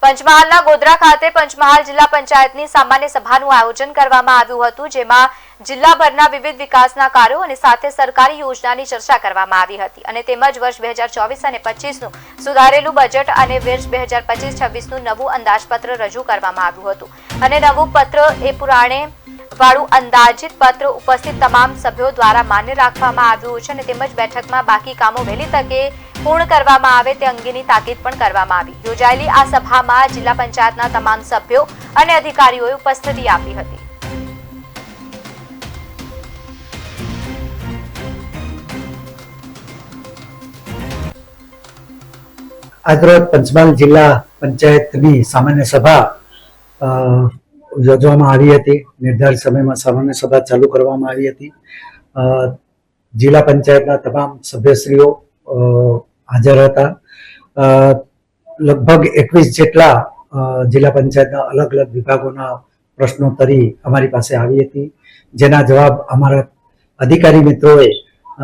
પંચમહાલના ગોધરા ખાતે પંચમહાલ જિલ્લા પંચાયતની સામાન્ય સભાનું આયોજન કરવામાં આવ્યું હતું, જેમાં જિલ્લાભરના વિવિધ વિકાસના કાર્યો અને સાથે સરકારી યોજનાની ચર્ચા કરવામાં આવી હતી અને તેમજ વર્ષ 2024 અને 25નું સુધારેલું બજેટ અને વર્ષ 2025-26નું નવું અંદાજપત્ર રજૂ કરવામાં આવ્યું હતું અને નવું પત્ર એ પુરાણે વાળું અંદાજિત પત્ર ઉપસ્થિત તમામ સભ્યો દ્વારા માન્ય રાખવામાં આવ્યું છે અને તેમજ બેઠકમાં બાકી કામો વહેલી તકે પૂર્ણ કરવામાં આવે તે અંગેની તાકીદ પણ કરવામાં આવી। યોજાયેલી આ સભામાં જિલ્લા પંચાયતના તમામ સભ્યો અને અધિકારીઓએ ઉપસ્થિતિ આપી હતી। આજરોજ પંચમહાલ જિલ્લા પંચાયતની સામાન્ય સભા યોજવામાં આવી હતી। નિર્ધારિત સમયમાં સામાન્ય સભા ચાલુ કરવામાં આવી હતી। જિલ્લા પંચાયતના તમામ સભ્યશ્રીઓ હાજર હતા। લગભગ 21 જેટલા જિલ્લા પંચાયતના અલગ અલગ વિભાગોના પ્રશ્નોત્તરી અમારી પાસે આવી હતી, જેના જવાબ અમારા અધિકારી મિત્રોએ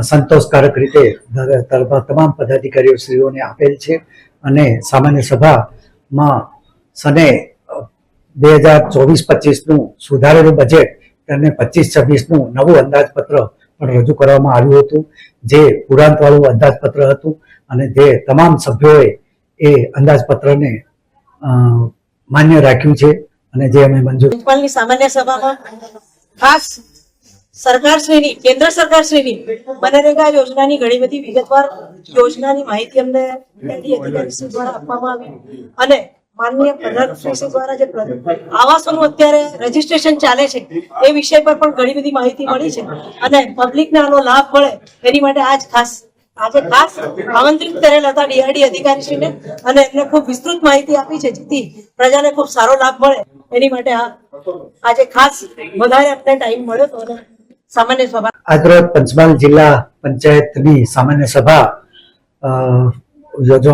સંતોષકારક રીતે તમામ પદાધિકારીઓ શ્રીઓને આપેલ છે અને સામાન્ય સભામાં સને 2024-25નું સુધારેલું બજેટ અને 25-26નું નવું અંદાજપત્ર પણ રજૂ કરવામાં આવ્યું હતું, જે પુરાંતવાળું અંદાજપત્ર હતું અને જે તમામ સભ્યોએ એ અંદાજપત્રને માન્ય રાખ્યું છે અને જે અમે મંજૂર પંચમહાલની સામાન્ય સભામાં ખાસ સરકારશ્રીની કેન્દ્ર સરકારશ્રીની મનરેગા યોજનાની ઘણી બધી વિગતવાર યોજનાની માહિતી અમને અધિકારીશ્રી દ્વારા આપવામાં આવી અને માનનીય પ્રધાનમંત્રી દ્વારા જે આવાસોનું અત્યારે રજીસ્ટ્રેશન ચાલે છે એ વિષય પર પણ ઘણી બધી માહિતી મળી છે અને પબ્લિકને આનો લાભ મળે એની માટે આજે ખાસ આમંત્રિત કરેલા હતા ડીઆરડી અધિકારીશ્રીને અને એમને ખૂબ વિસ્તૃત માહિતી આપી છે, જેથી પ્રજાને ખૂબ સારો લાભ મળે એની માટે આજે ખાસ વધારે આપણે ટાઈમ મળ્યો હતો અને સામાન્ય સભા આજરોજ પંચમહાલ જિલ્લા પંચાયતની સામાન્ય સભા યોજવા